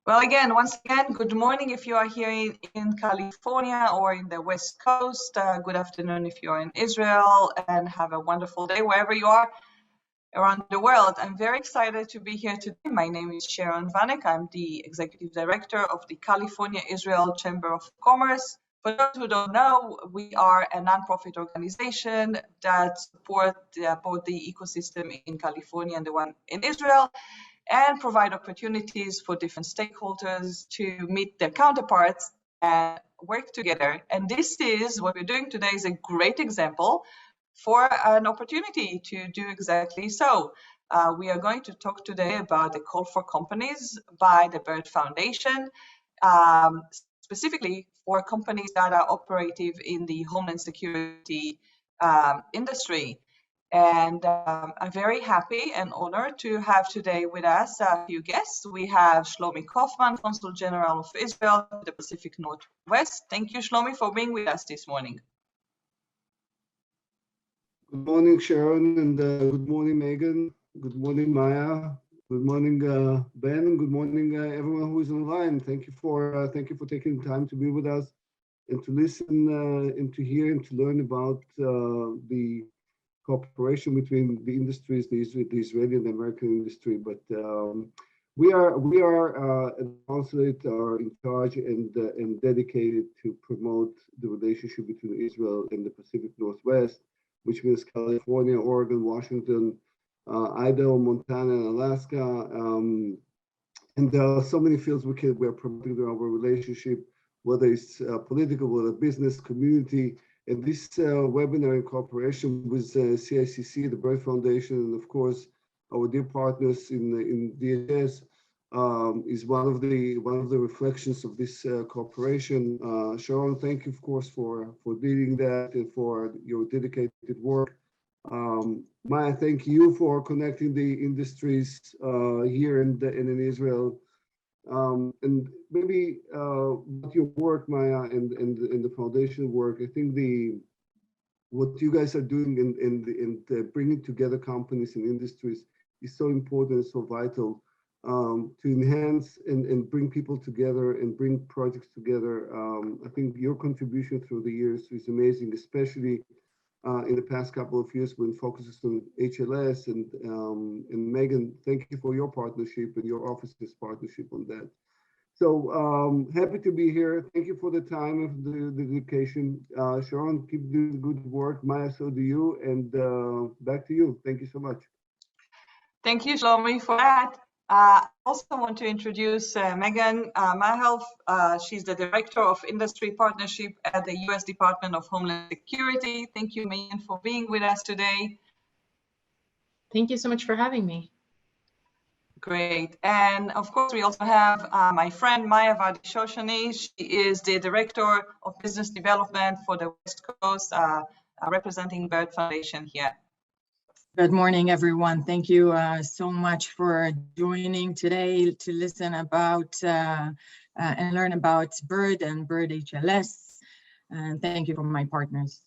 Well, once again, good morning if you are here in California or in the West Coast. Good afternoon if you're in Israel, and have a wonderful day wherever you are around the world. I'm very excited to be here today. My name is Sharon Vanek. I'm the Executive Director of the California Israel Chamber of Commerce. For those who don't know, we are a nonprofit organization that supports both the ecosystem in California and the one in Israel, and provide opportunities for different stakeholders to meet their counterparts and work together. And this is what we're doing today is a great example for an opportunity to do exactly so. We are going to talk today about the call for companies by the Bird Foundation, specifically for companies that are operative in the homeland security industry. And I'm very happy and honored to have today with us a few guests. We have Shlomi Kaufman, Consul General of Israel to the Pacific Northwest. Thank you, Shlomi, for being with us this morning. Good morning, Sharon, and good morning, Megan. Good morning, Maya. Good morning, Ben, and good morning, everyone who is online. Thank you for taking the time to be with us and to listen and to hear and to learn about the cooperation between the industries, the Israeli and the American industry. But we are at the consulate are in charge and dedicated to promote the relationship between Israel and the Pacific Northwest, which means California, Oregon, Washington, Idaho, Montana, and Alaska. And there are so many fields we are promoting our relationship, whether it's political, whether business, community. And this webinar in cooperation with CICC, the Bird Foundation, and of course our dear partners in DHS is one of the reflections of this cooperation. Sharon, thank you, of course, for leading that and for your dedicated work. Maya, thank you for connecting the industries here and in Israel. And maybe with your work, Maya, and the foundation work, I think what you guys are doing in bringing together companies and industries is so important and so vital to enhance and bring people together and bring projects together. I think your contribution through the years is amazing, especially in the past couple of years when focuses on HLS and Megan, thank you for your partnership and your office's partnership on that. So happy to be here. Thank you for the time of the dedication. Sharon, keep doing the good work. Maya, so do you. And back to you. Thank you so much. Thank you, Shlomi, for that. I also want to introduce Megan Mahelf. She's the Director of Industry Partnership at the U.S. Department of Homeland Security. Thank you, Megan, for being with us today. Thank you so much for having me. Great. And of course, we also have my friend Maya Vardi-Shoshani. She is the Director of Business Development for the West Coast, representing Bird Foundation here. Good morning, everyone. Thank you so much for joining today to listen about and learn about Bird and Bird HLS. And thank you for my partners.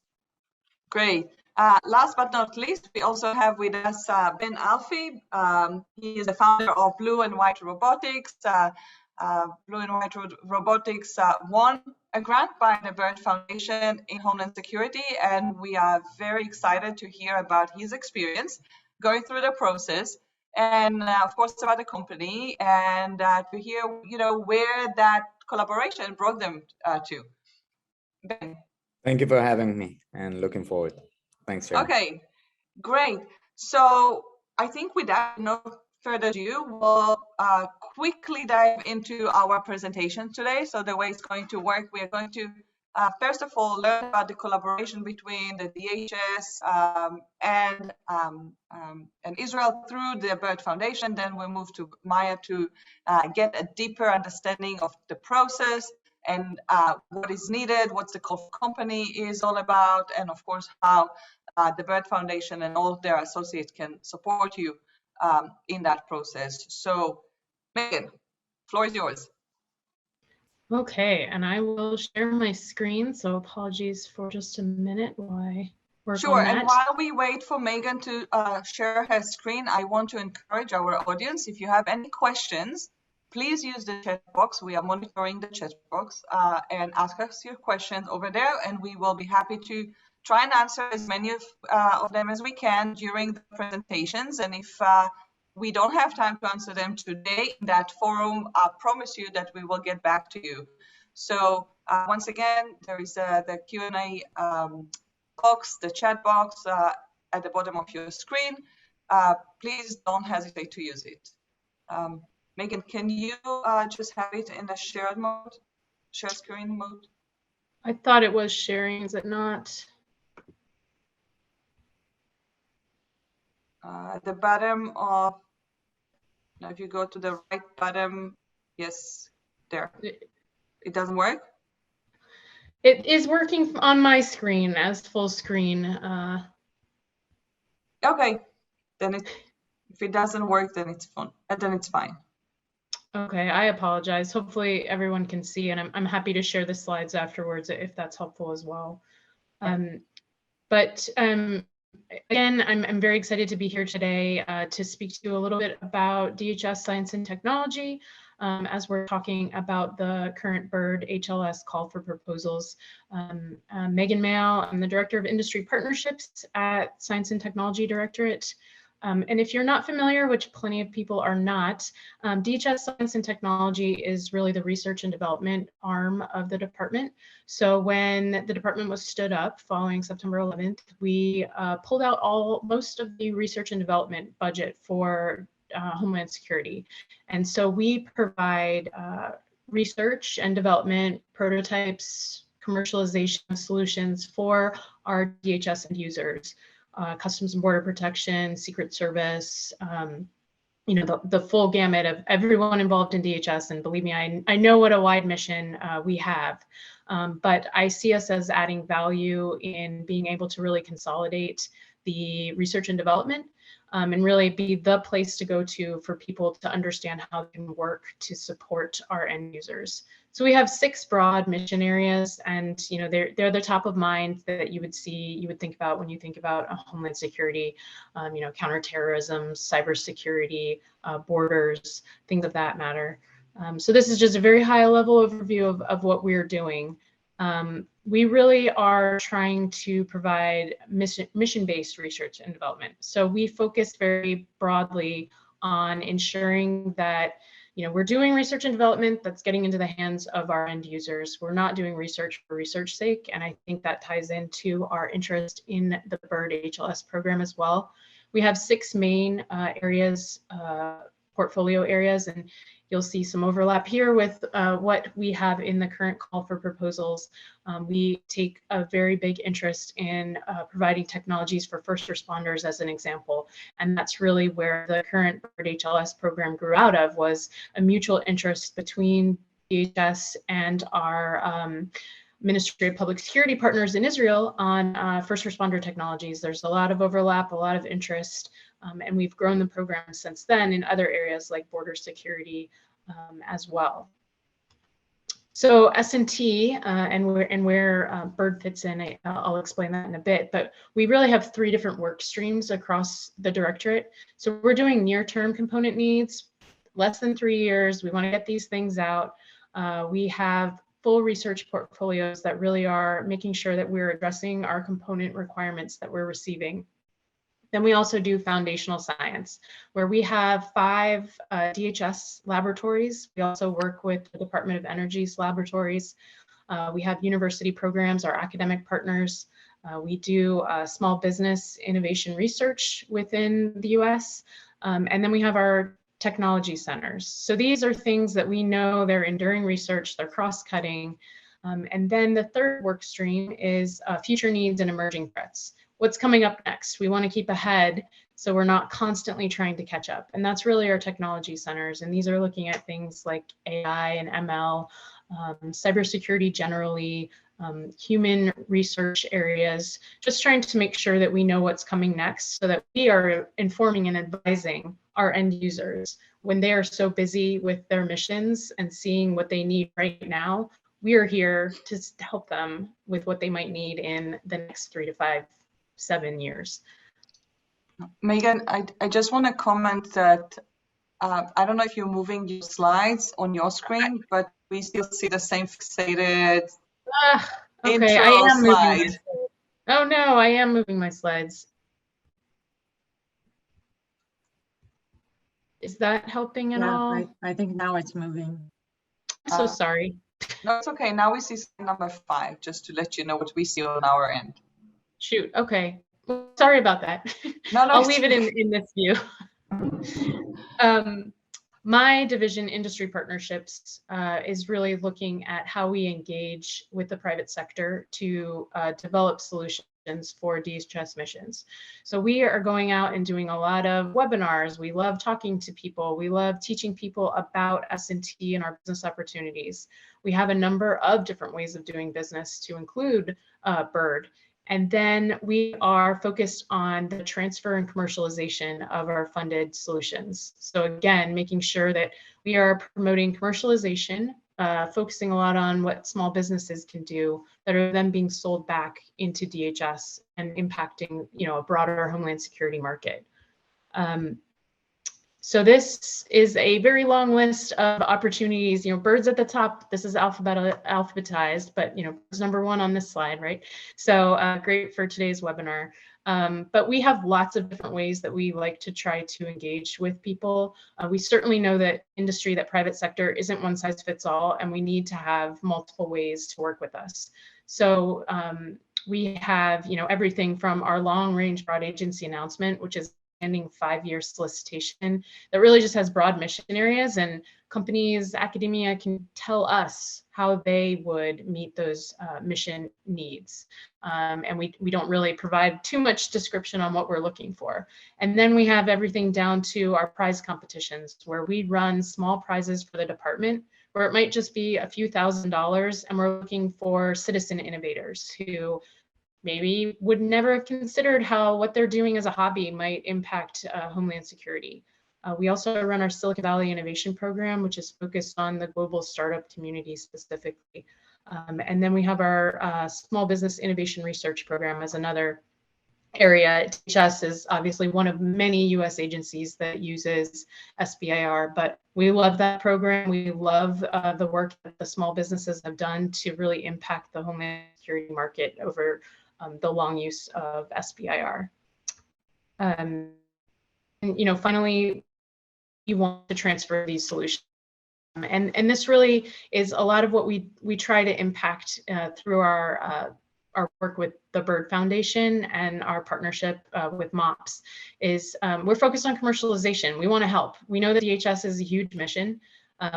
Great. Last but not least, we also have with us Ben Alfie. He is the founder of Blue and White Robotics. Blue and White Robotics won a grant by the Bird Foundation in Homeland Security, and we are very excited to hear about his experience going through the process, and of course about the company, and to hear, where that collaboration brought them to. Ben. Thank you for having me, and looking forward. Thanks, Sharon. Okay, great. So I think with that, no further ado, we'll quickly dive into our presentation today. So the way it's going to work, we are going to first of all learn about the collaboration between the DHS and Israel through the Bird Foundation. Then we'll move to Maya to get a deeper understanding of the process and what is needed, what's the call for company is all about, and of course how the Bird Foundation and all of their associates can support you in that process. So Megan, floor is yours. Okay, and I will share my screen, so apologies for just a minute while I work on that. And while we wait for Megan to share her screen, I want to encourage our audience, if you have any questions, please use the chat box. We are monitoring the chat box and ask us your questions over there, and we will be happy to try and answer as many of them as we can during the presentations. And if we don't have time to answer them today in that forum, I promise you that we will get back to you. So once again, there is the Q&A box, the chat box at the bottom of your screen. Please don't hesitate to use it. Megan, can you just have it in the shared mode, share screen mode? I thought it was sharing, is it not? At the bottom of, now if you go to the right bottom, yes, there. It doesn't work? It is working on my screen as full screen. Okay, then if it doesn't work, then it's fine. Then it's fine. Okay, I apologize. Hopefully everyone can see, and I'm happy to share the slides afterwards if that's helpful as well. Again, I'm very excited to be here today to speak to you a little bit about DHS Science and Technology as we're talking about the current BIRD HLS call for proposals. Megan Mayall, I'm the Director of Industry Partnerships at Science and Technology Directorate. And if you're not familiar, which plenty of people are not, DHS Science and Technology is really the research and development arm of the department. So when the department was stood up following September 11th, we pulled out most of the research and development budget for Homeland Security. And so we provide research and development, prototypes, commercialization of solutions for our DHS end users. Customs and Border Protection, Secret Service, you know, the full gamut of everyone involved in DHS. And believe me, I know what a wide mission we have, but I see us as adding value in being able to really consolidate the research and development and really be the place to go to for people to understand how they can work to support our end users. So we have 6 broad mission areas, and you know they're the top of mind that you would think about when you think about homeland security, you know, counterterrorism, cybersecurity, borders, things of that matter. So this is just a very high level overview of what we're doing. We really are trying to provide mission-based research and development. So we focus very broadly on ensuring that, you know, we're doing research and development that's getting into the hands of our end users. We're not doing research for research sake. And I think that ties into our interest in the BIRD HLS program as well. We have 6 main areas, portfolio areas, and you'll see some overlap here with what we have in the current call for proposals. We take a very big interest in providing technologies for first responders as an example. And that's really where the current BIRD HLS program grew out of, was a mutual interest between DHS and our Ministry of Public Security partners in Israel on first responder technologies. There's a lot of overlap, a lot of interest, and we've grown the program since then in other areas like border security as well. So S&T and where BIRD fits in, I'll explain that in a bit, but we really have 3 different work streams across the directorate. So we're doing near-term component needs, less than 3 years. We want to get these things out. We have full research portfolios that really are making sure that we're addressing our component requirements that we're receiving. Then we also do foundational science, where we have 5 DHS laboratories. We also work with the Department of Energy's laboratories. We have university programs, our academic partners. We do small business innovation research within the US. And then we have our technology centers. So these are things that we know they're enduring research, they're cross-cutting. And then the 3rd work stream is future needs and emerging threats. What's coming up next? We want to keep ahead so we're not constantly trying to catch up. And that's really our technology centers. And these are looking at things like AI and ML, cybersecurity generally, human research areas, just trying to make sure that we know what's coming next so that we are informing and advising our end users when they are so busy with their missions and seeing what they need right now. We are here to help them with what they might need in the next 3 to 5, 7 years. Megan, I just want to comment that I don't know if you're moving your slides on your screen, but we still see the same fixated Okay, I intro am moving my slide. slides. Oh no, I am moving my slides. Is that helping at all? I think now it's moving. I'm so sorry. No, it's okay. Now we see slide number 5, just to let you know what we see on our end. Shoot, okay. Well, sorry about that. No, I'll leave it in this view. My division, Industry Partnerships, is really looking at how we engage with the private sector to develop solutions for DHS missions. So we are going out and doing a lot of webinars. We love talking to people. We love teaching people about S&T and our business opportunities. We have a number of different ways of doing business to include BIRD. And then we are focused on the transfer and commercialization of our funded solutions. So again, making sure that we are promoting commercialization, focusing a lot on what small businesses can do that are then being sold back into DHS and impacting, a broader homeland security market. So this is a very long list of opportunities, birds at the top. This is alphabetized, but it's number 1 on this slide, right? So great for today's webinar. But we have lots of different ways that we like to try to engage with people. We certainly know that private sector isn't one size fits all, and we need to have multiple ways to work with us. So we have, everything from our long range broad agency announcement, which is standing 5-year solicitation that really just has broad mission areas, and companies, academia can tell us how they would meet those mission needs. And we don't really provide too much description on what we're looking for. And then we have everything down to our prize competitions, where we run small prizes for the department, where it might just be a few $1,000s, and we're looking for citizen innovators who maybe would never have considered how what they're doing as a hobby might impact homeland security. We also run our Silicon Valley Innovation Program, which is focused on the global startup community specifically. And then we have our Small Business Innovation Research Program as another area. DHS is obviously one of many US agencies that uses SBIR, but we love that program. We love the work that the small businesses have done to really impact the homeland security market over the long use of SBIR. And, finally, you want to transfer these solutions. And this really is a lot of what we try to impact through our work with the BIRD Foundation and our partnership with MOPS is we're focused on commercialization. We want to help. We know that DHS is a huge mission.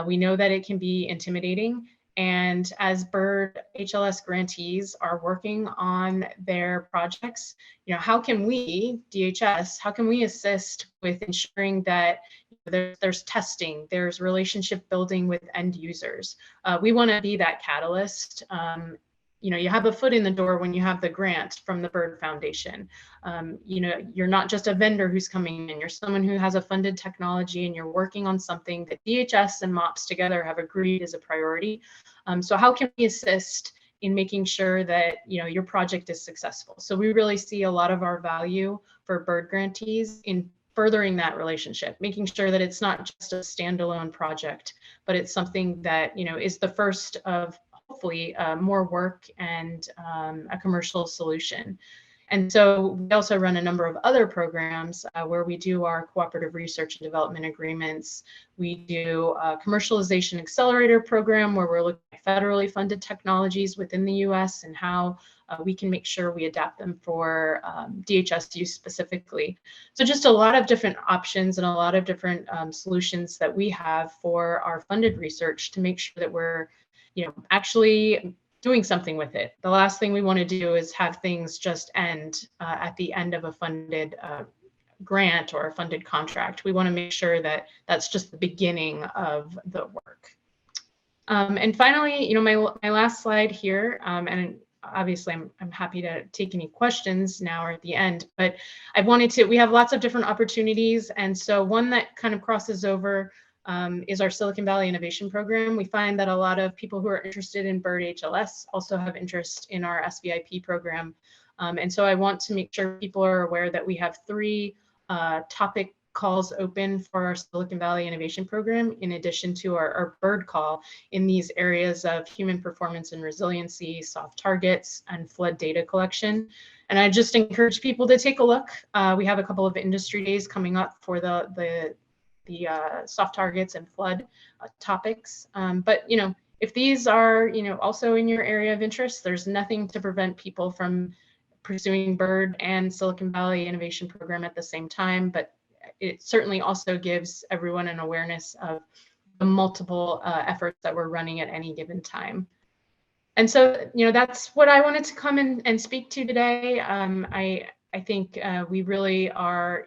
We know that it can be intimidating. And as BIRD HLS grantees are working on their projects, how can we, DHS, how can we assist with ensuring that there's testing, there's relationship building with end users? We want to be that catalyst. You have a foot in the door when you have the grant from the BIRD Foundation. You're not just a vendor who's coming in, you're someone who has a funded technology and you're working on something that DHS and MOPS together have agreed is a priority. So how can we assist in making sure that your project is successful? So we really see a lot of our value for BIRD grantees in furthering that relationship, making sure that it's not just a standalone project, but it's something that is the first of hopefully more work and a commercial solution. And so we also run a number of other programs where we do our cooperative research and development agreements. We do a commercialization accelerator program where we're looking at federally funded technologies within the US and how we can make sure we adapt them for DHS use specifically. So just a lot of different options and a lot of different solutions that we have for our funded research to make sure that we're actually doing something with it. The last thing we want to do is have things just end at the end of a funded grant or a funded contract. We want to make sure that that's just the beginning of the work. And finally, my last slide here, and obviously I'm happy to take any questions now or at the end, but we have lots of different opportunities. And so one that kind of crosses over is our Silicon Valley Innovation Program. We find that a lot of people who are interested in BIRD HLS also have interest in our SVIP program. And so I want to make sure people are aware that we have 3 topic calls open for our Silicon Valley Innovation Program, in addition to our BIRD call in these areas of human performance and resiliency, soft targets, and flood data collection. And I just encourage people to take a look. We have a couple of industry days coming up for the soft targets and flood topics. But if these are also in your area of interest, there's nothing to prevent people from pursuing BIRD and Silicon Valley Innovation Program at the same time. But it certainly also gives everyone an awareness of the multiple efforts that we're running at any given time. And so, that's what I wanted to come in and speak to today. I think we really are,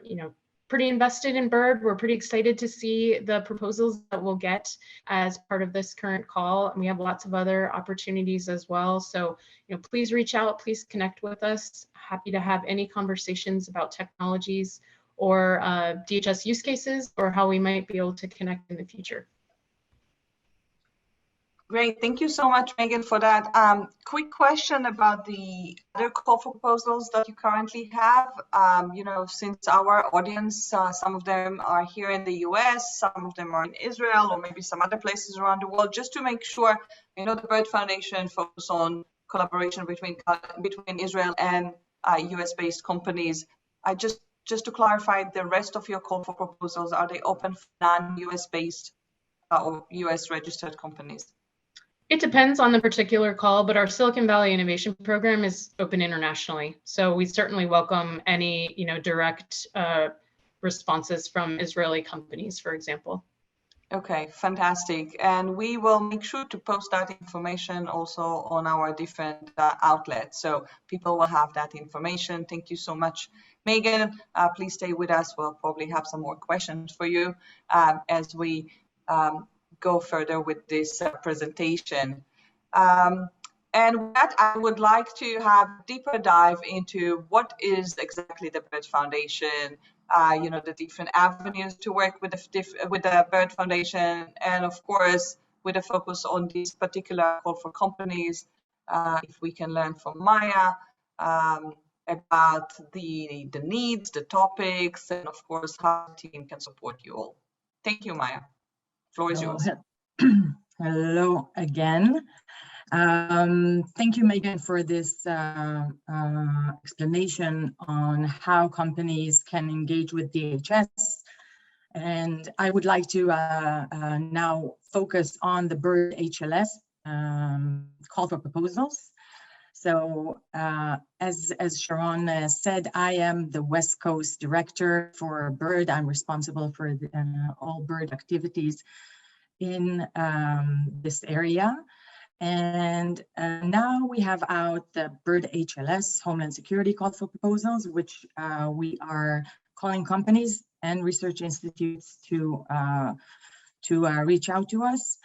pretty invested in BIRD. We're pretty excited to see the proposals that we'll get as part of this current call. And we have lots of other opportunities as well. So, please reach out, please connect with us. Happy to have any conversations about technologies or DHS use cases, or how we might be able to connect in the future. Great, thank you so much, Megan, for that. Quick question about the other call for proposals that you currently have. Since our audience, some of them are here in the US, some of them are in Israel, or maybe some other places around the world, just to make sure, the BIRD Foundation focus on collaboration between Israel and US-based companies. Just to clarify, the rest of your call for proposals, are they open for non-US based or US registered companies? It depends on the particular call, but our Silicon Valley Innovation Program is open internationally. So we certainly welcome any, direct responses from Israeli companies, for example. Okay, fantastic. And we will make sure to post that information also on our different outlets, so people will have that information. Thank you so much, Megan. Please stay with us. We'll probably have some more questions for you as we go further with this presentation. And with that, I would like to have a deeper dive into what is exactly the BIRD Foundation, the different avenues to work with the BIRD Foundation, and of course, with a focus on this particular call for companies. If we can learn from Maya about the needs, the topics, and of course, how the team can support you all. Thank you, Maya. Floor is yours. Hello again. Thank you, Megan, for this explanation on how companies can engage with DHS. And I would like to now focus on the BIRD HLS call for proposals. So as Sharon said, I am the West Coast Director for BIRD. I'm responsible for all BIRD activities in this area. And now we have out the BIRD HLS, Homeland Security Call for Proposals, which we are calling companies and research institutes to reach out to us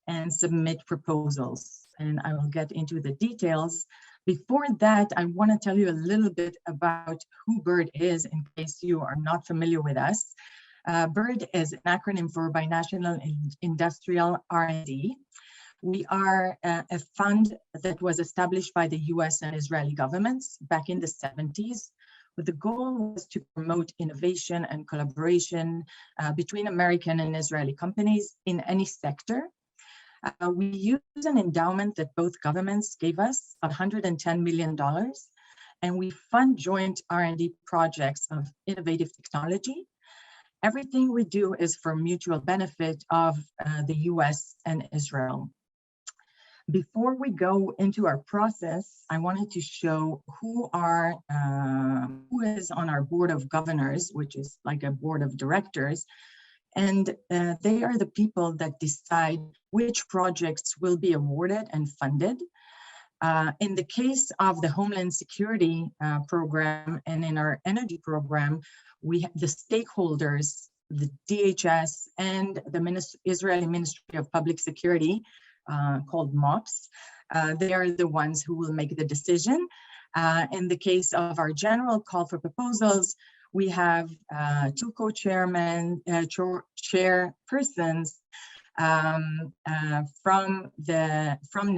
and submit proposals. And I will get into the details. Before that, I want to tell you a little bit about who BIRD is in case you are not familiar with us. BIRD is an acronym for Binational Industrial R&D. We are a fund that was established by the US and Israeli governments back in the 70s, with the goal was to promote innovation and collaboration between American and Israeli companies in any sector. We use an endowment that both governments gave us of $110 million, and we fund joint R&D projects of innovative technology. Everything we do is for mutual benefit of the US and Israel. Before we go into our process, I wanted to show who is on our board of governors, which is like a board of directors. And they are the people that decide which projects will be awarded and funded. In the case of the Homeland Security program and in our energy program, the stakeholders, the DHS and the Israeli Ministry of Public Security, called MOPS, they are the ones who will make the decision. In the case of our general call for proposals, we have two co-chairmen, chairpersons from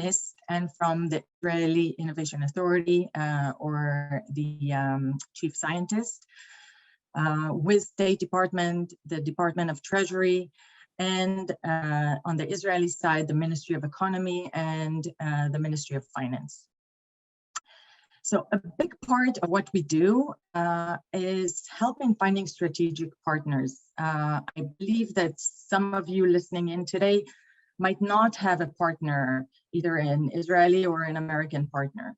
NIST and from the Israeli Innovation Authority or the chief scientist. with State Department, the Department of Treasury, and on the Israeli side, the Ministry of Economy and the Ministry of Finance. So a big part of what we do is helping finding strategic partners. I believe that some of you listening in today might not have a partner, either an Israeli or an American partner.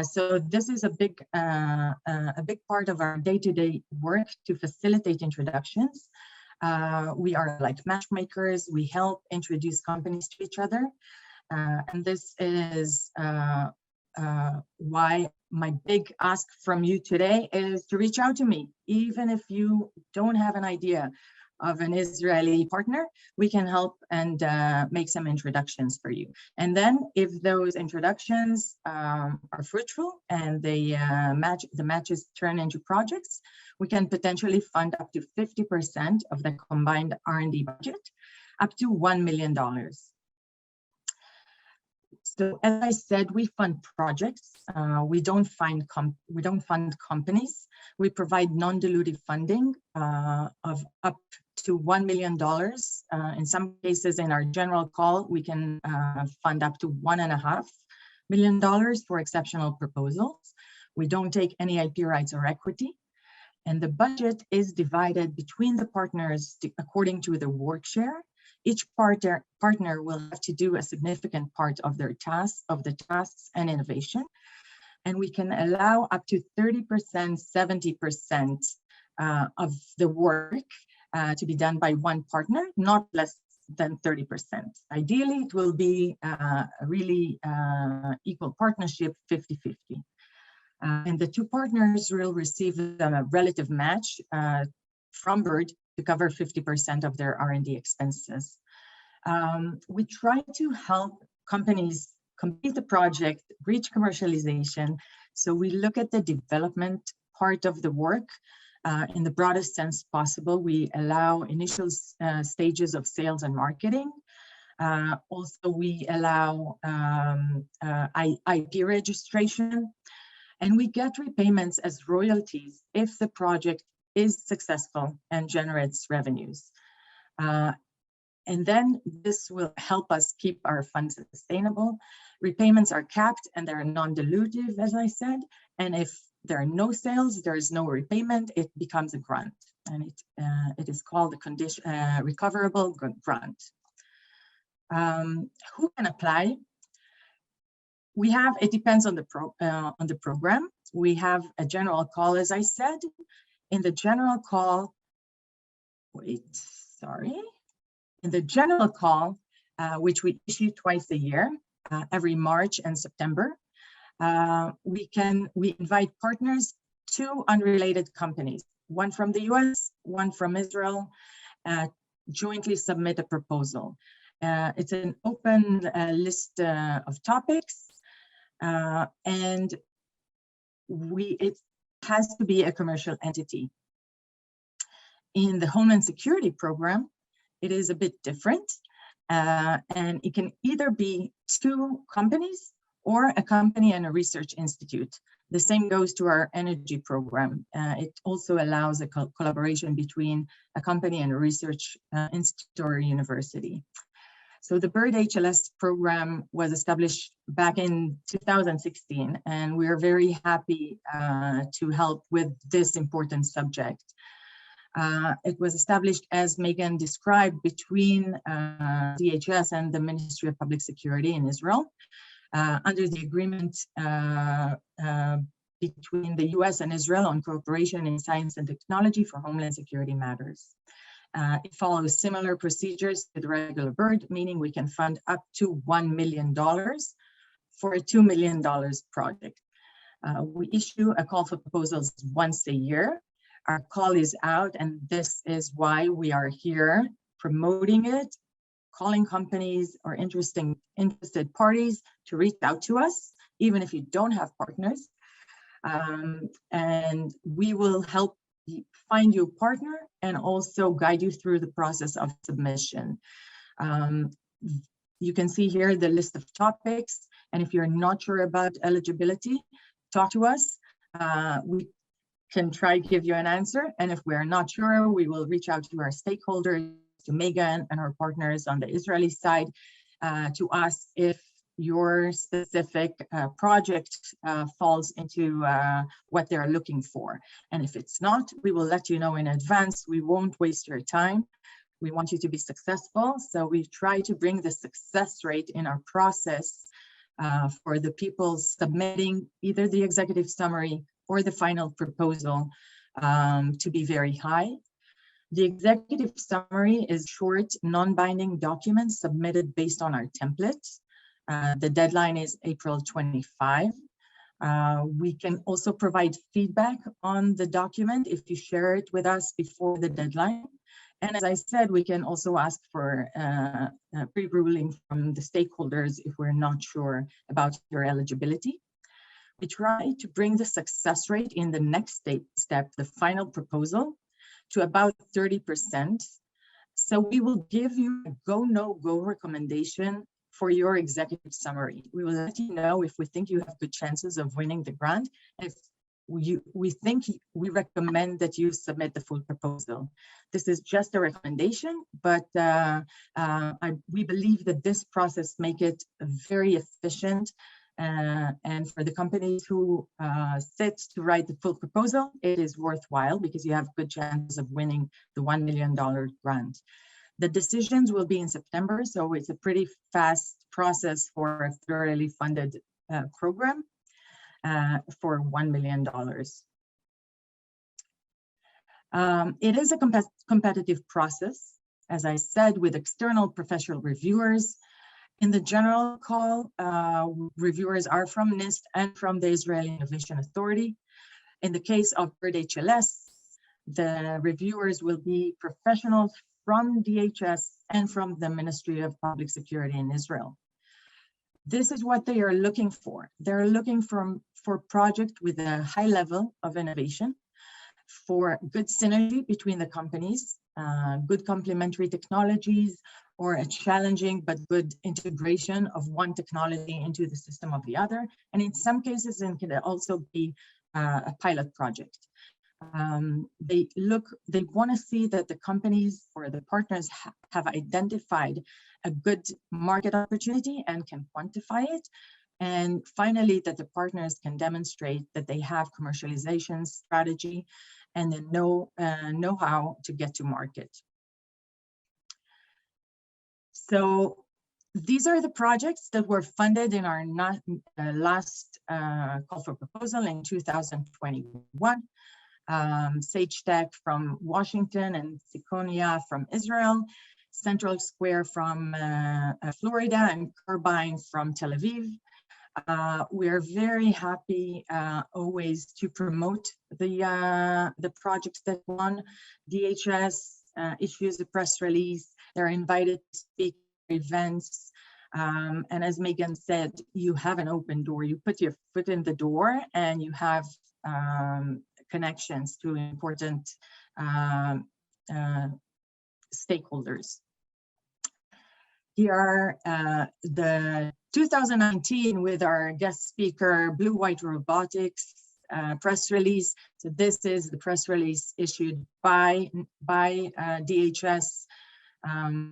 So this is a big part of our day-to-day work to facilitate introductions. We are like matchmakers. We help introduce companies to each other. And this is why my big ask from you today is to reach out to me. Even if you don't have an idea of an Israeli partner, we can help and make some introductions for you. And then if those introductions are fruitful and the matches turn into projects, we can potentially fund up to 50% of the combined R&D budget, up to $1 million. So as I said, we fund projects. We don't fund companies. We provide non-dilutive funding of up to $1 million. In some cases, in our general call, we can fund up to $1.5 million for exceptional proposals. We don't take any IP rights or equity. And the budget is divided between the partners according to the work share. Each partner will have to do a significant part of their tasks, and innovation. And we can allow up to 30%, 70% of the work to be done by one partner, not less than 30%. Ideally, it will be a really equal partnership, 50-50. And the two partners will receive a relative match from BIRD to cover 50% of their R&D expenses. We try to help companies complete the project, reach commercialization. So we look at the development part of the work in the broadest sense possible. We allow initial stages of sales and marketing. Also, we allow IP registration, and we get repayments as royalties if the project is successful and generates revenues. And then this will help us keep our funds sustainable. Repayments are capped and they're non-dilutive, as I said. And if there are no sales, there is no repayment, it becomes a grant. And it is called a recoverable grant. Who can apply? We have, it depends on the program. We have a general call, as I said. In the general call, in the general call, which we issue twice a year, every March and September, we invite partners, two unrelated companies, one from the US, one from Israel, jointly submit a proposal. It's an open list of topics, and it has to be a commercial entity. In the Homeland Security program, it is a bit different, and it can either be two companies or a company and a research institute. The same goes to our energy program. It also allows a collaboration between a company and a research institute or university. So the BIRD HLS program was established back in 2016, and we are very happy to help with this important subject. It was established, as Megan described, between DHS and the Ministry of Public Security in Israel, under the agreement between the US and Israel on cooperation in science and technology for homeland security matters. It follows similar procedures to the regular BIRD, meaning we can fund up to $1 million for a $2 million project. We issue a call for proposals once a year. Our call is out, and this is why we are here promoting it, calling companies or interested parties to reach out to us, even if you don't have partners. And we will help find you a partner and also guide you through the process of submission. You can see here the list of topics, and if you're not sure about eligibility, talk to us. can try to give you an answer. And if we're not sure, we will reach out to our stakeholders, to Megan and her partners on the Israeli side, to ask if your specific project falls into what they're looking for. And if it's not, we will let you know in advance. We won't waste your time. We want you to be successful. So we try to bring the success rate in our process for the people submitting either the executive summary or the final proposal to be very high. The executive summary is short, non-binding documents submitted based on our template. The deadline is April 25. We can also provide feedback on the document if you share it with us before the deadline. And as I said, we can also ask for pre-ruling from the stakeholders if we're not sure about your eligibility. We try to bring the success rate in the next step, the final proposal, to about 30%. So we will give you a go, no go recommendation for your executive summary. We will let you know if we think you have good chances of winning the grant. If we recommend that you submit the full proposal. This is just a recommendation, but we believe that this process make it very efficient. And for the companies who sit to write the full proposal, it is worthwhile because you have good chances of winning the $1 million grant. The decisions will be in September, so it's a pretty fast process for a federally funded program for $1 million. It is a competitive process, as I said, with external professional reviewers. In the general call, reviewers are from NIST and from the Israeli Innovation Authority. In the case of BIRD HLS, the reviewers will be professionals from DHS and from the Ministry of Public Security in Israel. This is what they are looking for. They're looking for project with a high level of innovation, for good synergy between the companies, good complementary technologies, or a challenging but good integration of one technology into the system of the other. And in some cases, it can also be a pilot project. They want to see that the companies or the partners have identified a good market opportunity and can quantify it. And finally, that the partners can demonstrate that they have commercialization strategy and the know-how to get to market. So these are the projects that were funded in our last call for proposal in 2021. Sage Tech from Washington and Sequoia from Israel, Central Square from Florida, and Turbine from Tel Aviv. We are very happy always to promote the projects that won. DHS issues a press release. They're invited to speak at events. And as Megan said, you have an open door. You put your foot in the door and you have connections to important stakeholders. Here are the 2019 with our guest speaker, Blue White Robotics press release. So this is the press release issued by DHS,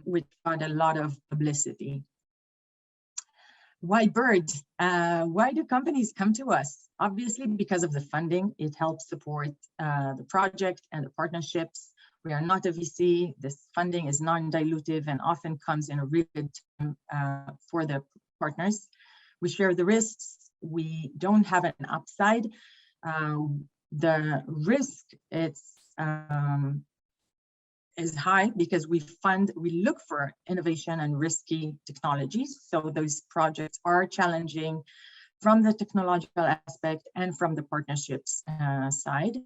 which got a lot of publicity. Why BIRD? Why do companies come to us? Obviously, because of the funding. It helps support the project and the partnerships. We are not a VC. This funding is non-dilutive and often comes in a really good time for the partners. We share the risks. We don't have an upside. The risk is high because we look for innovation and risky technologies. So those projects are challenging from the technological aspect and from the partnerships side.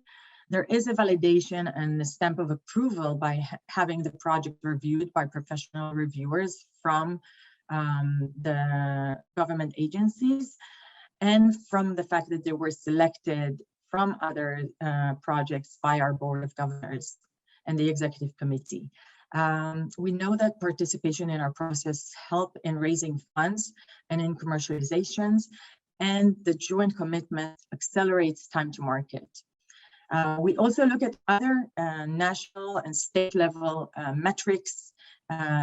There is a validation and a stamp of approval by having the project reviewed by professional reviewers from the government agencies and from the fact that they were selected from other projects by our Board of Governors and the Executive Committee. We know that participation in our process help in raising funds and in commercializations, and the joint commitment accelerates time to market. We also look at other national and state level metrics,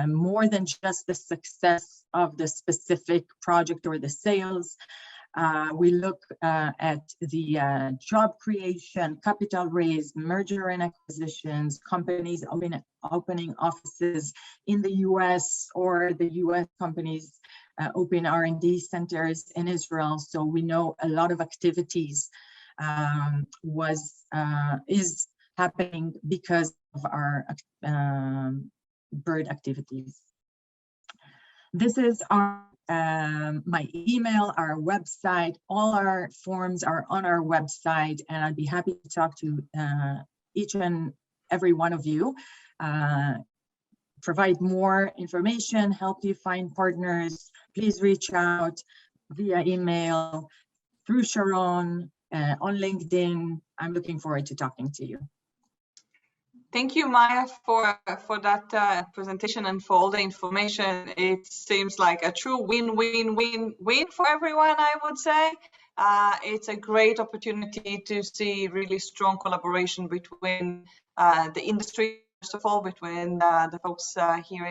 more than just the success of the specific project or the sales. We look at the job creation, capital raise, merger and acquisitions, companies opening offices in the US, or the US companies open R&D centers in Israel. So we know a lot of activities is happening because of our bird activities. This is our my email, our website. All our forms are on our website, and I'd be happy to talk to each and every one of you, provide more information, help you find partners. Please reach out via email, through Sharon, on LinkedIn. I'm looking forward to talking to you. Thank you, Maya, for that presentation and for all the information. It seems like a true win-win-win-win for everyone, I would say. It's a great opportunity to see really strong collaboration between the industry, first of all, between the folks here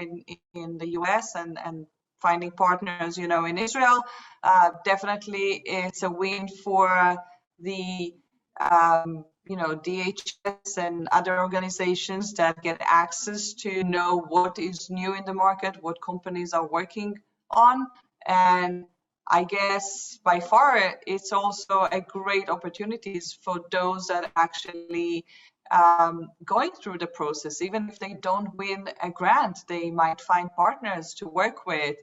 in the US and finding partners, you know, in Israel. Definitely, it's a win for the you know, DHS and other organizations that get access to know what is new in the market, what companies are working on. And I guess by far, it's also a great opportunities for those that actually going through the process. Even if they don't win a grant, they might find partners to work with.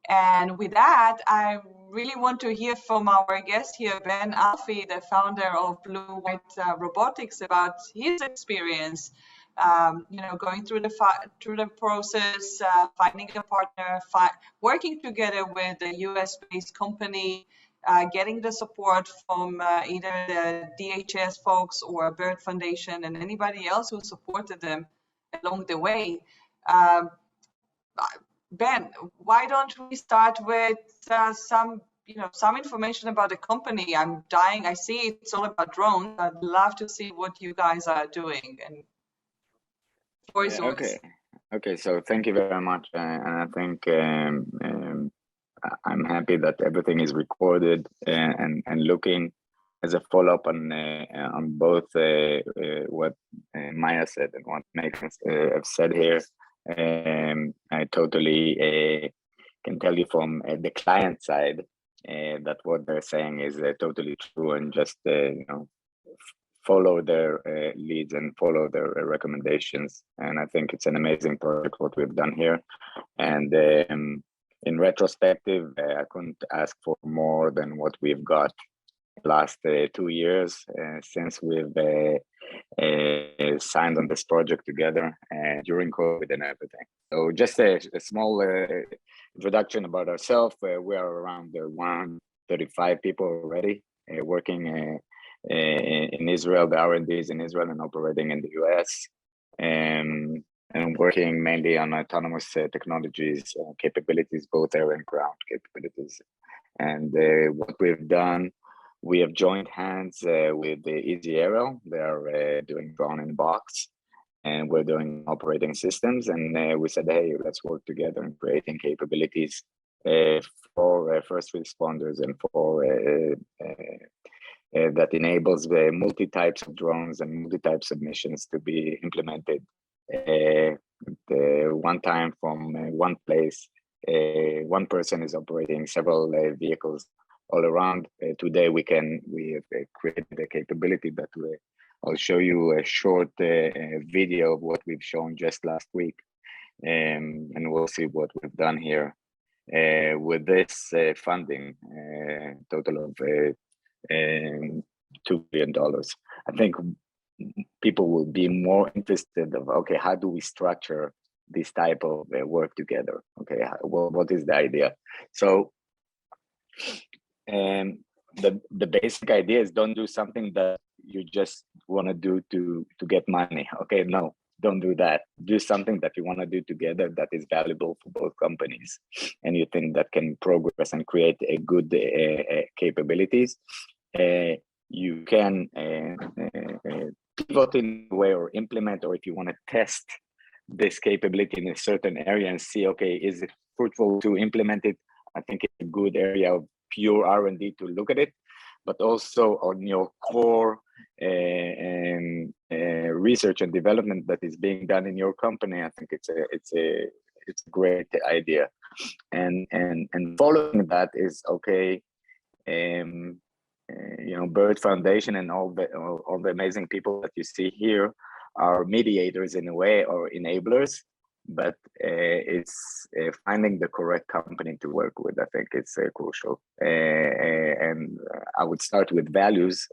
And with that, I really want to hear from our guest here, Ben Alfie, the founder of Blue White Robotics, about his experience, you know, going through the process, finding a partner, working together with a US-based company, getting the support from either the DHS folks or a Bird Foundation and anybody else who supported them along the way. Ben, why don't we start with some information about the company? I'm dying. I see it's all about drones. I'd love to see what you guys are doing. And okay. So thank you very much, and I think I'm happy that everything is recorded and looking as a follow-up on both what Maya said and what Megan have said here. I totally can tell you from the client side that what they're saying is totally true, and just you know, follow their leads and follow their recommendations. And I think it's an amazing project what we've done here. And in retrospective, I couldn't ask for more than what we've got last 2 years since we've signed on this project together during COVID and everything. So just a small introduction about ourselves. We are around 135 people already working in Israel, the R&Ds in Israel, and operating in the US, and working mainly on autonomous technologies, capabilities, both air and ground capabilities. And what we've done, we have joined hands with the Easy Aerial. They are doing drone in box, and we're doing operating systems. And we said, hey, let's work together in creating capabilities for first responders and for that enables the multi-types of drones and multi-types of missions to be implemented one time from one place. One person is operating several vehicles all around. Today we have created a capability that I'll show you a short video of what we've shown just last week, and we'll see what we've done here with this funding, total of $2 billion. I think people will be more interested of, okay, how do we structure this type of work together? Okay, what is the idea? So the basic idea is, don't do something that you just want to do to get money. Okay, no, don't do that. Do something that you want to do together that is valuable for both companies, and you think that can progress and create a good capabilities. you can pivot in a way or implement, or if you want to test this capability in a certain area and see, okay, is it fruitful to implement it? I think it's a good area of pure R&D to look at it, but also on your core research and development that is being done in your company. I think it's a great idea, and following that is okay. You know, Bird Foundation and all the amazing people that you see here are mediators in a way, or enablers, but it's finding the correct company to work with. I think it's crucial, and I would start with values,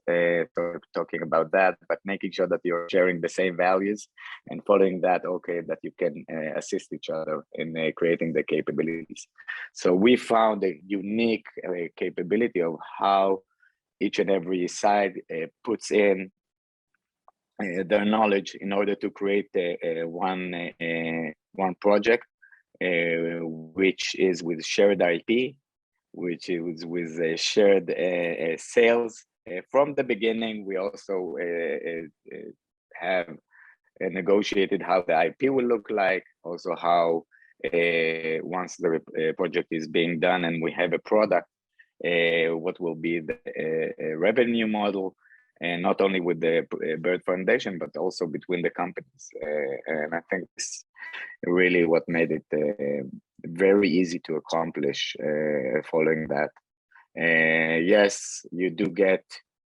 talking about that, but making sure that you're sharing the same values and following that, okay, that you can assist each other in creating the capabilities. So we found a unique capability of how each and every side puts in their knowledge in order to create one project, which is with shared IP, which is with shared sales. From the beginning, we also have negotiated how the IP will look like, also how once the project is being done and we have a product, what will be the revenue model, and not only with the Bird Foundation, but also between the companies. And I think this is really what made it very easy to accomplish following that. Yes, you do get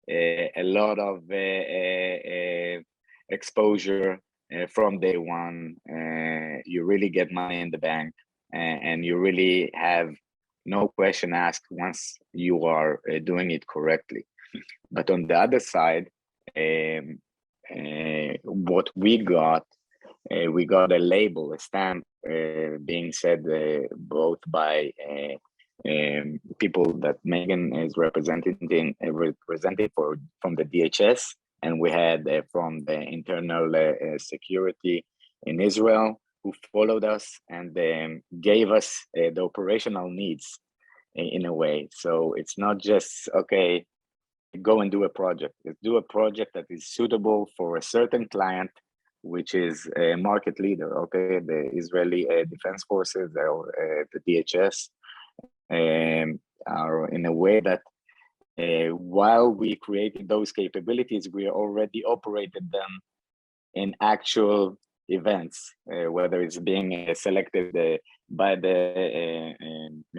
a lot of exposure from day one. You really get money in the bank, and you really have no question asked once you are doing it correctly. But on the other side, what we got a label, a stamp, being said both by people that Megan is representing from the DHS, and we had from the internal security in Israel, who followed us and gave us the operational needs in a way. So it's not just, okay, go and do a project. Let's do a project that is suitable for a certain client, which is a market leader, okay? The Israeli Defense Forces, or the DHS, are in a way that while we created those capabilities, we already operated them in actual events, whether it's being selected by the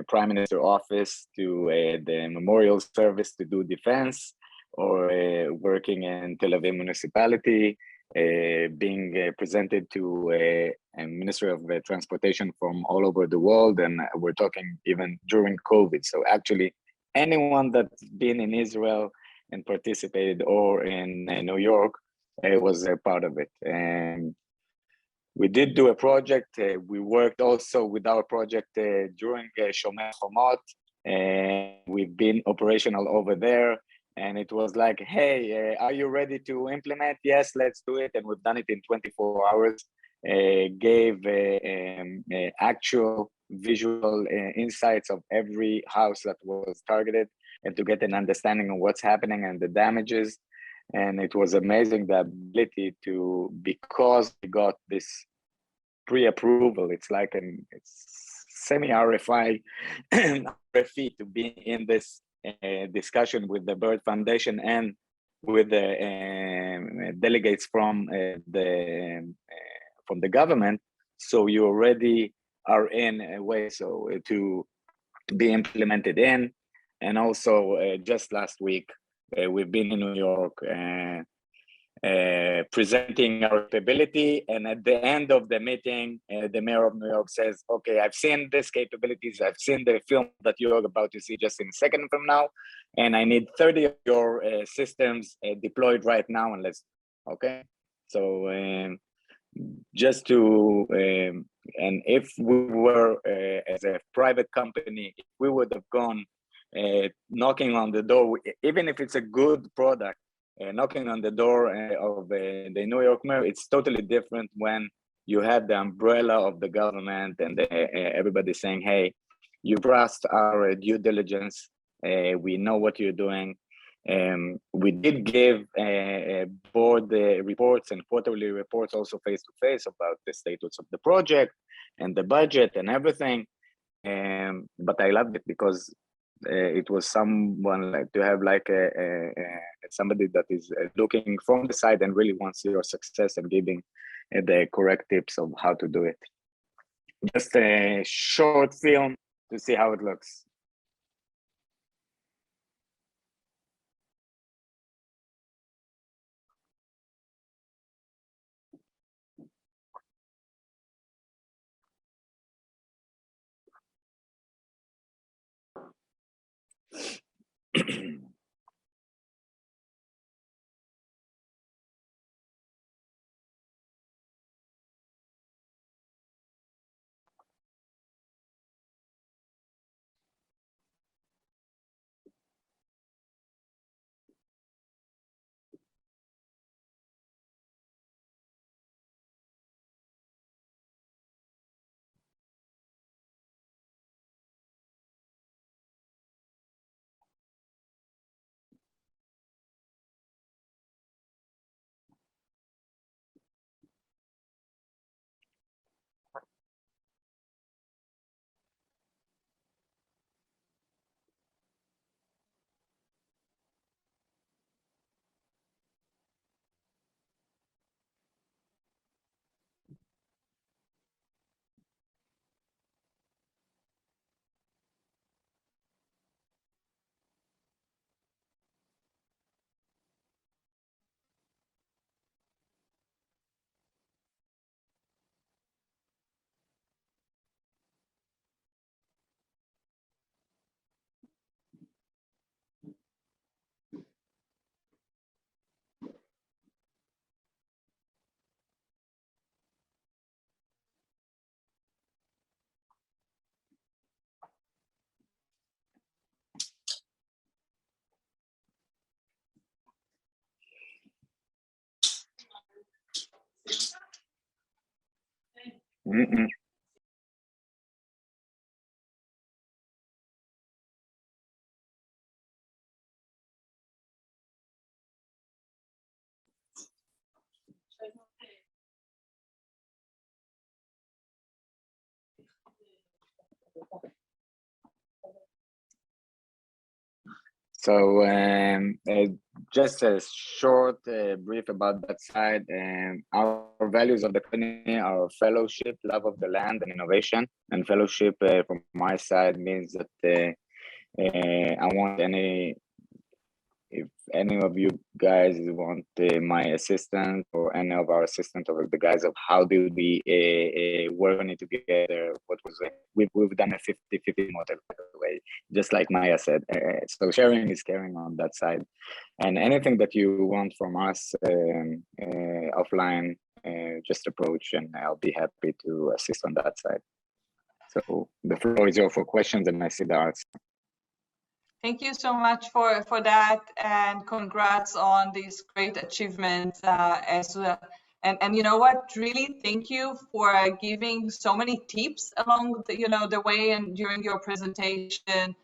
Prime Minister office to the memorial service to do defense, or working in Tel Aviv municipality, being presented to a Ministry of Transportation from all over the world. And we're talking even during COVID. So actually anyone that's been in Israel and participated, or in New York, was a part of it. And we did do a project. We worked also with our project during Shomer Chomot. We've been operational over there. And it was like, hey, are you ready to implement? Yes, let's do it. And we've done it in 24 hours. Gave actual visual insights of every house that was targeted, and to get an understanding of what's happening and the damages. And it was amazing, the ability to, because we got this pre-approval, it's like it's semi-RFI, RFE, to be in this discussion with the Bird Foundation and with the delegates from the government. So you already are in a way so to be implemented in. And also just last week, we've been in New York presenting our capability. And at the end of the meeting, the mayor of New York says, okay, I've seen these capabilities. I've seen the film that you're about to see just in a second from now. And I need 30 of your systems deployed right now. And let's, okay. So just to, and if we were as a private company, if we would have gone knocking on the door, even if it's a good product, knocking on the door of the New York mayor, it's totally different when you have the umbrella of the government and everybody saying, hey, you passed our due diligence, we know what you're doing, We did give board reports and quarterly reports also face-to-face about the status of the project and the budget and everything. But I loved it because it was someone like to have like somebody that is looking from the side and really wants your success and giving the correct tips of how to do it. Just a short film to see how it looks. So just a short brief about that side. Our values of the company are fellowship, love of the land, and innovation. And fellowship from my side means that I want if any of you guys want my assistant or any of our assistants or the guys of how do we work on it together, what was it? We've done a 50-50 model, by the way, just like Maya said. So sharing is caring on that side. And anything that you want from us offline, just approach and I'll be happy to assist on that side. So the floor is yours for questions and I see the arts. Thank you so much for that, and congrats on these great achievements as well. And you know what? Really, thank you for giving so many tips along the way and during your presentation.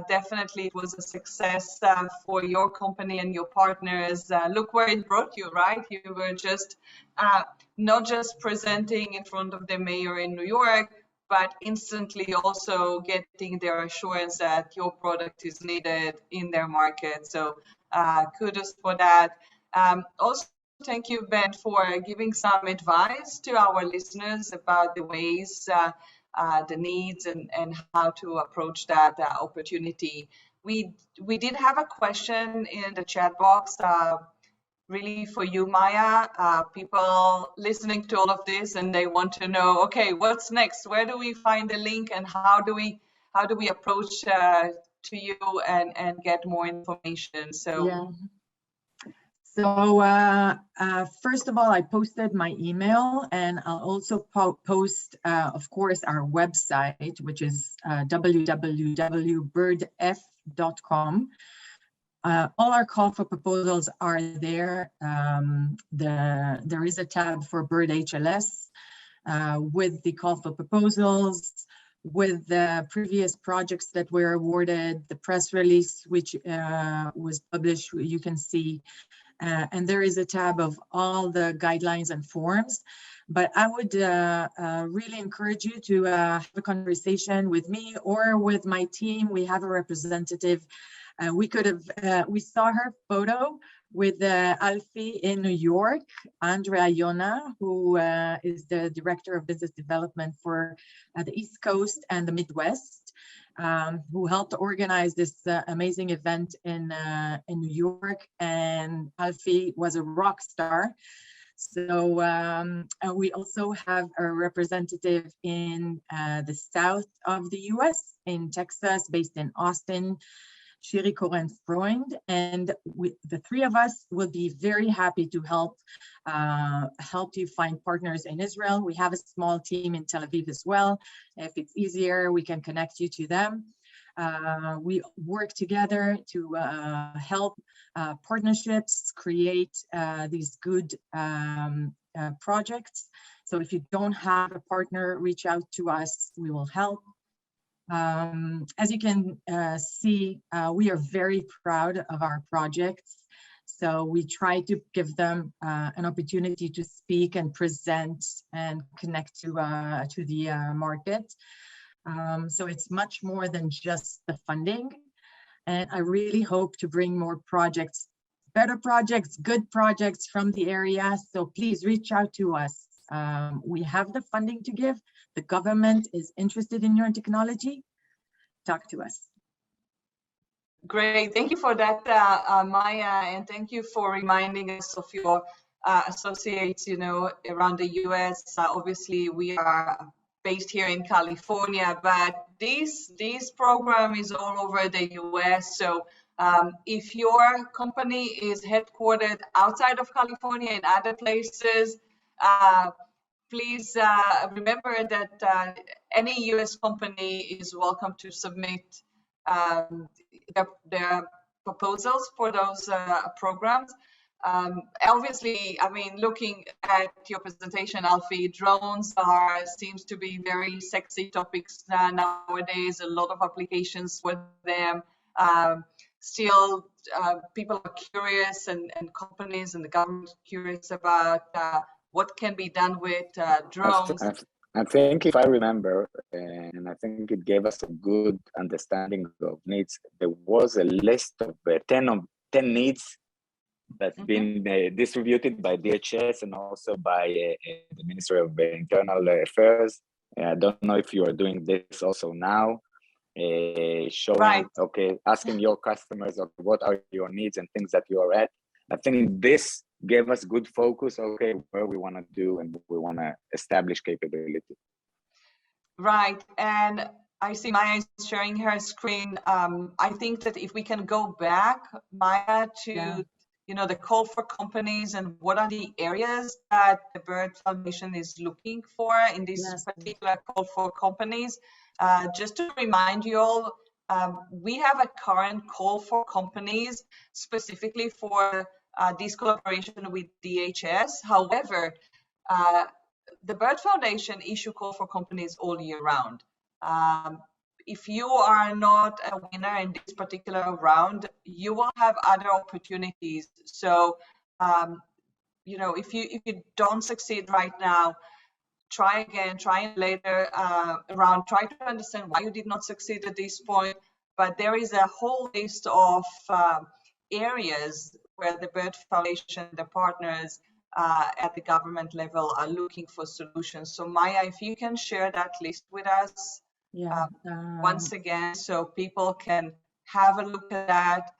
Definitely, it was a success for your company and your partners. Look where it brought you, right? You were just not just presenting in front of the mayor in New York, but instantly also getting their assurance that your product is needed in their market. So kudos for that. Also, thank you, Ben, for giving some advice to our listeners about the ways, the needs, and how to approach that opportunity. We did have a question in the chat box. Really for you, Maya, people listening to all of this and they want to know, okay, what's next? Where do we find the link and how do we approach to you and get more information? So yeah. So first of all, I posted my email and I'll also post, of course, our website, which is www.birdf.com. All our call for proposals are there. There is a tab for Bird HLS with the call for proposals. with the previous projects that were awarded, the press release, which was published, you can see. And there is a tab of all the guidelines and forms. But I would really encourage you to have a conversation with me or with my team. We have a representative. We saw her photo with Alfie in New York, Andrea Iona, who is the Director of Business Development for the East Coast and the Midwest, who helped organize this amazing event in New York. And Alfie was a rock star. So we also have a representative in the south of the US, in Texas, based in Austin, Shiri Cohen-Freund, and the three of us will be very happy to help you find partners in Israel. We have a small team in Tel Aviv as well. If it's easier, we can connect you to them. We work together to help partnerships create these good projects. So if you don't have a partner, reach out to us, we will help. As you can see, we are very proud of our projects. So we try to give them an opportunity to speak and present and connect to the market. So it's much more than just the funding. And I really hope to bring more projects, better projects, good projects from the area. So please reach out to us. We have the funding to give. The government is interested in your technology. Talk to us. Great, thank you for that, Maya, and thank you for reminding us of your associates, around the US. Obviously, we are based here in California, but this program is all over the US. So if your company is headquartered outside of California in other places, please remember that any US company is welcome to submit their proposals for those programs. Obviously, I mean, looking at your presentation, Alfie, drones seems to be very sexy topics nowadays. A lot of applications for them. Still, people are curious, and companies and the government are curious about what can be done with drones. I think if I remember, and I think it gave us a good understanding of needs, there was a list of 10 needs that's been distributed by DHS and also by the Ministry of Internal Affairs. I don't know if you are doing this also now, showing, okay, asking your customers, okay, what are your needs and things that you are at. I think this gave us good focus, okay, where we want to do and we want to establish capability. Right, and I see Maya is sharing her screen. I think that if we can go back, Maya, to the call for companies and what are the areas that the Bird Foundation is looking for in this particular call for companies. Just to remind you all, we have a current call for companies specifically for this collaboration with DHS. However, the Bird Foundation issue call for companies all year round. If you are not a winner in this particular round, you will have other opportunities. So, if you don't succeed right now, try again, try later round, try to understand why you did not succeed at this point. But there is a whole list of areas where the Bird Foundation, the partners at the government level are looking for solutions. So Maya, if you can share that list with us once again, so people can have a look at that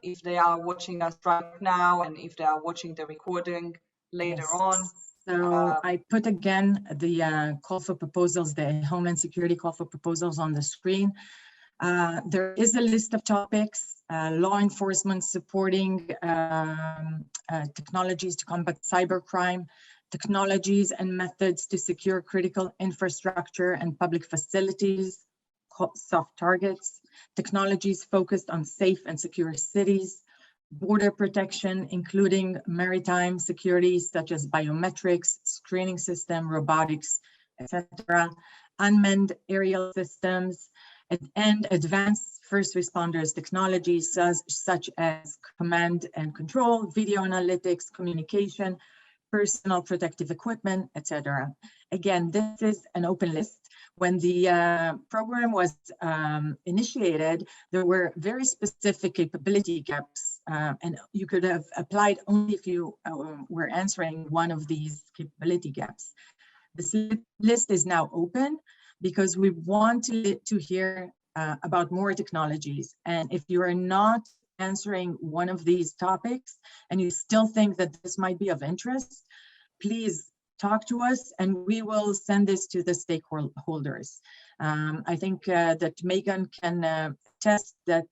if they are watching us right now and if they are watching the recording later on. So I put again the call for proposals, the Homeland Security call for proposals on the screen. There is a list of topics, law enforcement supporting technologies to combat cybercrime, technologies and methods to secure critical infrastructure and public facilities, soft targets, technologies focused on safe and secure cities, border protection, including maritime security, such as biometrics, screening system, robotics, etc. unmanned aerial systems, and advanced first responders technologies such as command and control, video analytics, communication, personal protective equipment, etc. Again, this is an open list. When the program was initiated, there were very specific capability gaps, and you could have applied only if you were answering one of these capability gaps. This list is now open because we want to hear about more technologies. And if you are not answering one of these topics and you still think that this might be of interest, please talk to us and we will send this to the stakeholders. I think that Megan can attest that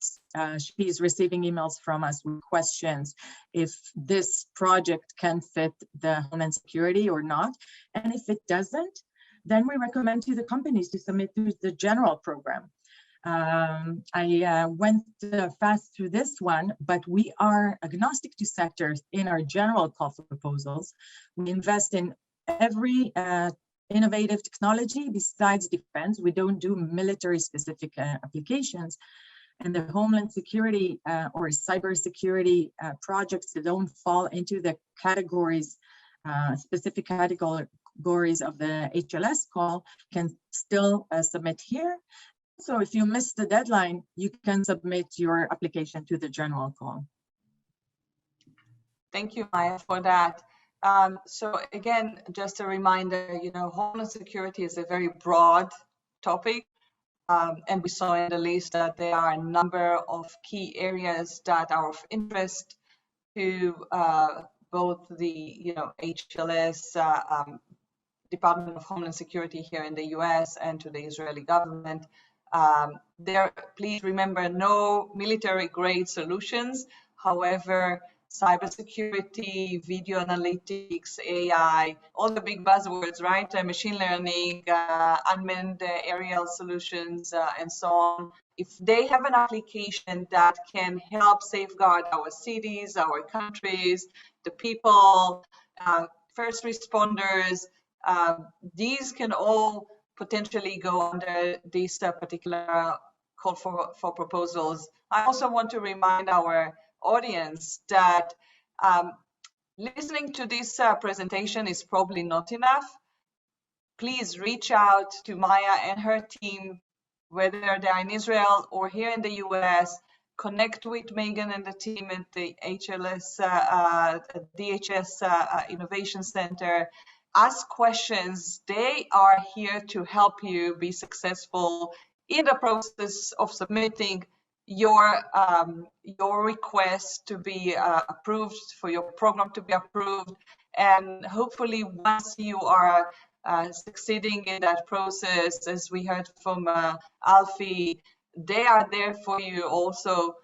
she is receiving emails from us with questions if this project can fit the Homeland Security or not. And if it doesn't, then we recommend to the companies to submit to the general program. I went fast through this one, but we are agnostic to sectors in our general call for proposals. We invest in every innovative technology besides defense. We don't do military specific applications. And the Homeland Security or cybersecurity projects that don't fall into the categories, specific categories of the HLS call can still submit here. So if you miss the deadline, you can submit your application to the general call. Thank you, Maya, for that. So again, just a reminder, Homeland Security is a very broad topic. And we saw in the list that there are a number of key areas that are of interest to both the HLS, Department of Homeland Security here in the US, and to the Israeli government. Please remember, no military grade solutions. However, cybersecurity, video analytics, AI, all the big buzzwords, right? Machine learning, unmanned aerial solutions, and so on. If they have an application that can help safeguard our cities, our countries, the people, first responders, these can all potentially go under this particular call for proposals. I also want to remind our audience that listening to this presentation is probably not enough. Please reach out to Maya and her team, whether they're in Israel or here in the US. Connect with Megan and the team at the HLS, DHS Innovation Center. Ask questions. They are here to help you be successful in the process of submitting your request to be approved, for your program to be approved. And hopefully once you are succeeding in that process, as we heard from Alfie, they are there for you also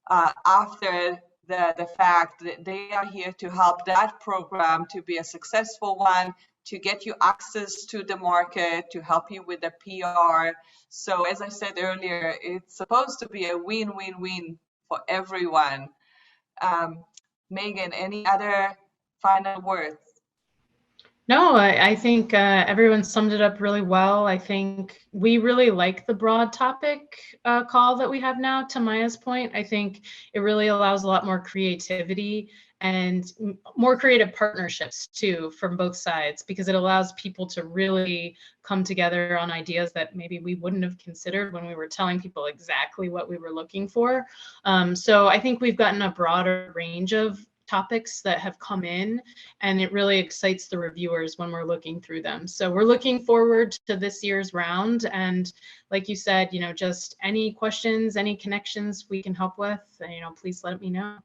after the fact. That they are here to help that program to be a successful one, to get you access to the market, to help you with the PR. So as I said earlier, it's supposed to be a win-win-win for everyone. Megan, any other final words? No, I think everyone summed it up really well. I think we really like the broad topic call that we have now. To Maya's point, I think it really allows a lot more creativity and more creative partnerships too from both sides, because it allows people to really come together on ideas that maybe we wouldn't have considered when we were telling people exactly what we were looking for. So I think we've gotten a broader range of topics that have come in, and it really excites the reviewers when we're looking through them. So we're looking forward to this year's round. And like you said, just any questions, any connections we can help with, please let me know.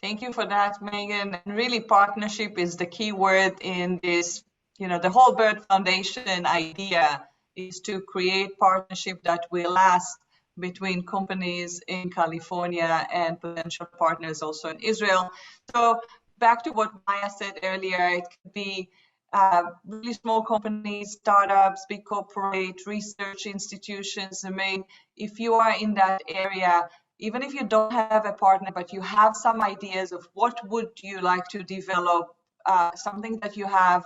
Thank you for that, Megan. And really, partnership is the key word in this. The whole Bird Foundation idea is to create partnership that will last between companies in California and potential partners also in Israel. So back to what Maya said earlier, it could be really small companies, startups, big corporate, research institutions. I mean, if you are in that area, even if you don't have a partner, but you have some ideas of what would you like to develop something that you have,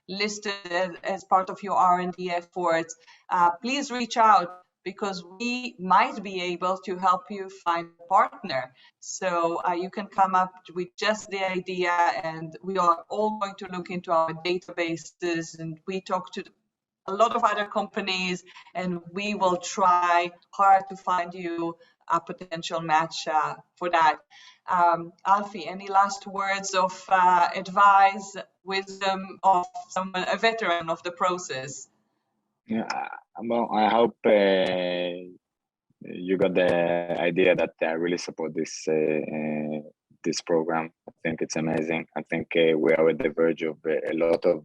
listed as part of your R&D efforts, please reach out, because we might be able to help you find a partner. So you can come up with just the idea, and we are all going to look into our databases, and we talk to a lot of other companies, and we will try hard to find you a potential match for that. Alfie, any last words of advice, wisdom of someone, a veteran of the process? Yeah, well, I hope you got the idea that I really support this program. I think it's amazing. I think we are at the verge of a lot of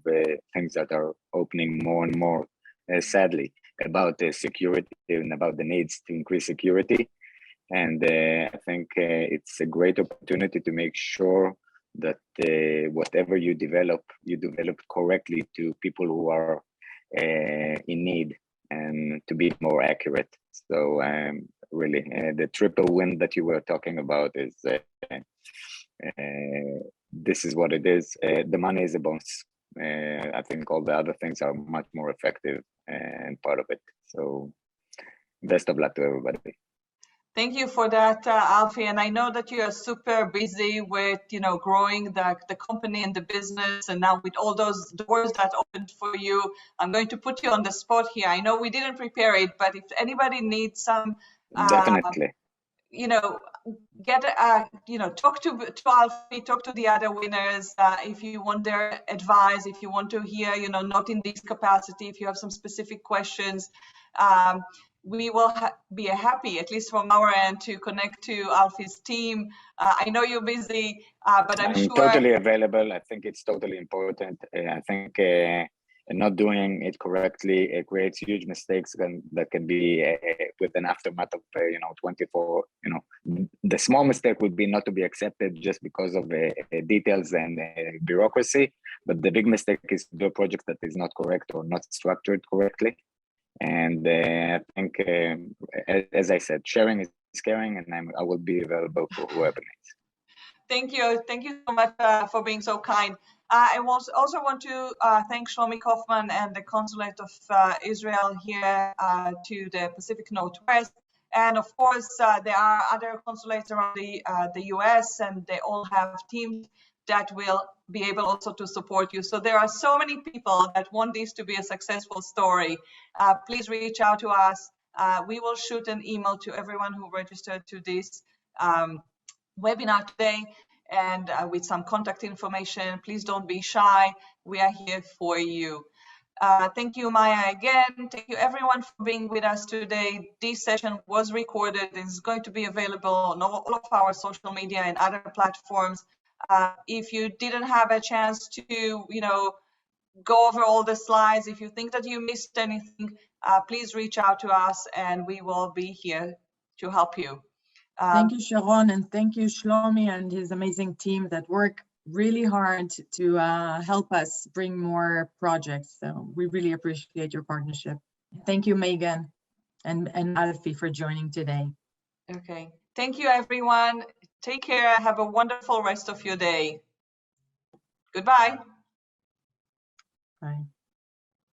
things that are opening more and more, sadly, about security and about the needs to increase security. And I think it's a great opportunity to make sure that whatever you develop correctly to people who are in need, and to be more accurate. So really, the triple win that you were talking about is this is what it is. The money is a bonus. I think all the other things are much more effective and part of it. So best of luck to everybody. Thank you for that, Alfie. And I know that you are super busy with, growing the company and the business. And now with all those doors that opened for you, I'm going to put you on the spot here. I know we didn't prepare it, but if anybody needs some, definitely, get, talk to Alfie, talk to the other winners. If you want their advice, if you want to hear, not in this capacity, if you have some specific questions, we will be happy, at least from our end, to connect to Alfie's team. I know you're busy, but I'm sure... totally available. I think it's totally important. I think not doing it correctly creates huge mistakes that can be with an aftermath of 24. The small mistake would be not to be accepted just because of details and bureaucracy, but the big mistake is to do a project that is not correct or not structured correctly. And I think, as I said, sharing is caring, and I will be available for whoever needs. Thank you. Thank you so much for being so kind. I also want to thank Shlomi Kaufman and the Consulate of Israel here to the Pacific Northwest. And of course, there are other consulates around the US, and they all have teams that will be able also to support you. So there are so many people that want this to be a successful story. Please reach out to us. We will shoot an email to everyone who registered to this webinar today, and with some contact information. Please don't be shy. We are here for you. Thank you, Maya, again. Thank you, everyone, for being with us today. This session was recorded and is going to be available on all of our social media and other platforms. If you didn't have a chance to, go over all the slides, if you think that you missed anything, please reach out to us, and we will be here to help you. Thank you, Sharon, and thank you, Shlomi, and his amazing team that work really hard to help us bring more projects. So we really appreciate your partnership. Thank you, Megan and Alfie, for joining today. Okay. Thank you, everyone. Take care. Have a wonderful rest of your day. Goodbye. Bye.